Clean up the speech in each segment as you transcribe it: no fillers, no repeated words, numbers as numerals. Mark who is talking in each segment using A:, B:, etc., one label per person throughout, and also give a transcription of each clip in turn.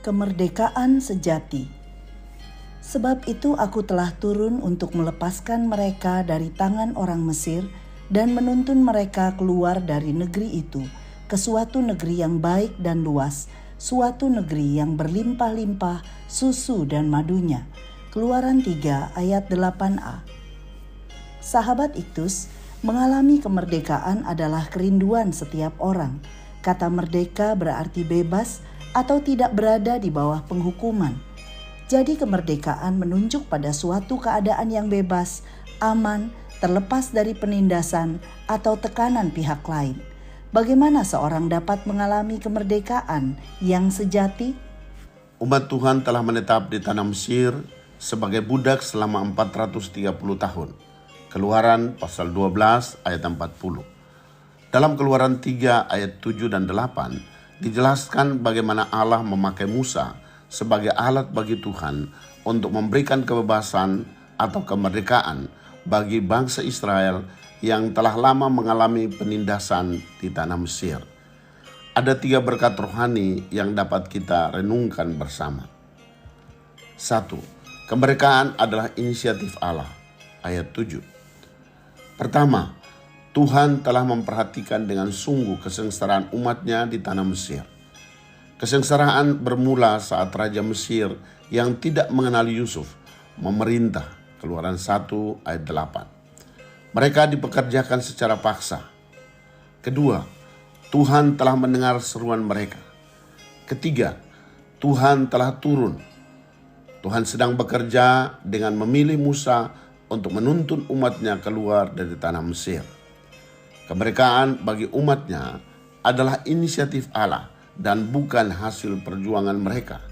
A: Kemerdekaan sejati. Sebab itu aku telah turun untuk melepaskan mereka dari tangan orang Mesir dan menuntun mereka keluar dari negeri itu ke suatu negeri yang baik dan luas, suatu negeri yang berlimpah-limpah susu dan madunya. Keluaran 3 ayat 8a. Sahabat Iktus, mengalami kemerdekaan adalah kerinduan setiap orang. Kata merdeka berarti bebas atau tidak berada di bawah penghukuman. Jadi kemerdekaan menunjuk pada suatu keadaan yang bebas, aman, terlepas dari penindasan atau tekanan pihak lain. Bagaimana seorang dapat mengalami kemerdekaan yang sejati?
B: Umat Tuhan telah menetap di tanah Mesir sebagai budak selama 430 tahun. Keluaran pasal 12 ayat 40. Dalam Keluaran 3 ayat 7 dan 8 dijelaskan bagaimana Allah memakai Musa sebagai alat bagi Tuhan untuk memberikan kebebasan atau kemerdekaan bagi bangsa Israel yang telah lama mengalami penindasan di tanah Mesir. Ada 3 berkat rohani yang dapat kita renungkan bersama. 1. Kemerdekaan adalah inisiatif Allah. Ayat 7. Pertama, Tuhan telah memperhatikan dengan sungguh kesengsaraan umatnya di tanah Mesir. Kesengsaraan bermula saat Raja Mesir yang tidak mengenal Yusuf memerintah. Keluaran 1 ayat 8. Mereka dipekerjakan secara paksa. Kedua, Tuhan telah mendengar seruan mereka. Ketiga, Tuhan telah turun. Tuhan sedang bekerja dengan memilih Musa untuk menuntun umatnya keluar dari tanah Mesir. Kemerdekaan bagi umatnya adalah inisiatif Allah dan bukan hasil perjuangan mereka.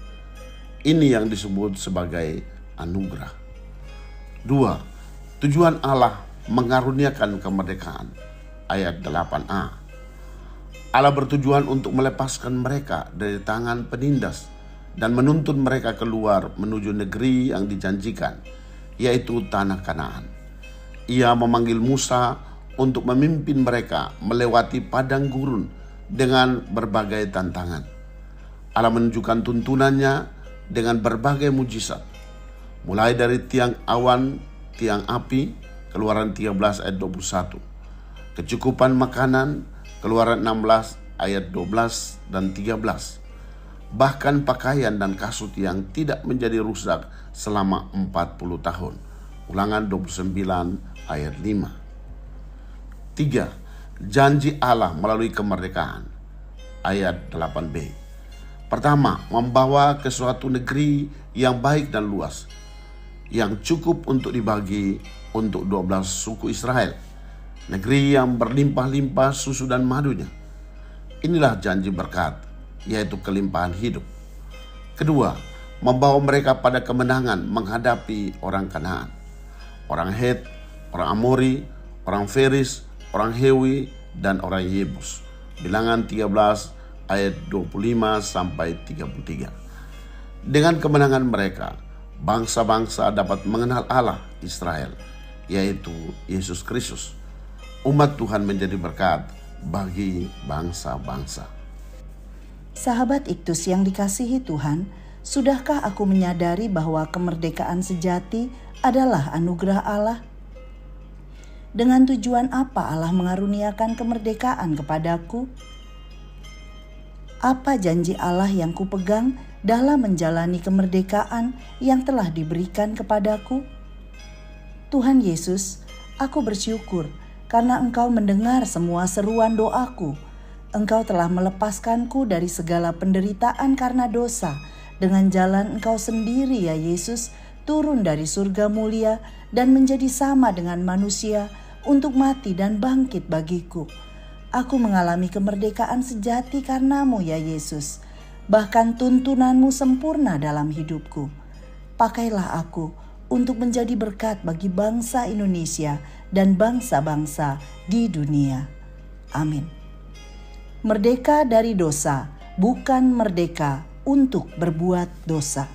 B: Ini yang disebut sebagai anugerah. 2. Tujuan Allah mengaruniakan kemerdekaan. Ayat 8a. Allah bertujuan untuk melepaskan mereka dari tangan penindas dan menuntun mereka keluar menuju negeri yang dijanjikan, yaitu tanah Kanaan. Ia memanggil Musa untuk memimpin mereka melewati padang gurun dengan berbagai tantangan. Allah menunjukkan tuntunannya dengan berbagai mujizat, mulai dari tiang awan, tiang api, Keluaran 13 ayat 21, kecukupan makanan, Keluaran 16 ayat 12 dan 13, bahkan pakaian dan kasut yang tidak menjadi rusak selama 40 tahun, Ulangan 29 ayat 5. 3. Janji Allah melalui kemerdekaan. Ayat 8b. Pertama, membawa ke suatu negeri yang baik dan luas, yang cukup untuk dibagi untuk 12 suku Israel. Negeri yang berlimpah-limpah susu dan madunya. Inilah janji berkat, yaitu kelimpahan hidup. Kedua, membawa mereka pada kemenangan menghadapi orang Kanaan, orang Het, orang Amori, orang Feris, orang Hewi, dan orang Yebus. Bilangan 13 ayat 25 sampai 33. Dengan kemenangan mereka, bangsa-bangsa dapat mengenal Allah Israel, yaitu Yesus Kristus. Umat Tuhan menjadi berkat bagi bangsa-bangsa.
A: Sahabat Iktus yang dikasihi Tuhan, sudahkah aku menyadari bahwa kemerdekaan sejati adalah anugerah Allah? Dengan tujuan apa Allah mengaruniakan kemerdekaan kepadaku? Apa janji Allah yang kupegang dalam menjalani kemerdekaan yang telah diberikan kepadaku? Tuhan Yesus, aku bersyukur karena Engkau mendengar semua seruan doaku. Engkau telah melepaskanku dari segala penderitaan karena dosa. Dengan jalan Engkau sendiri ya Yesus, turun dari surga mulia dan menjadi sama dengan manusia untuk mati dan bangkit bagiku. Aku mengalami kemerdekaan sejati karenamu ya Yesus. Bahkan tuntunanmu sempurna dalam hidupku. Pakailah aku untuk menjadi berkat bagi bangsa Indonesia dan bangsa-bangsa di dunia. Amin. Merdeka dari dosa, bukan merdeka untuk berbuat dosa.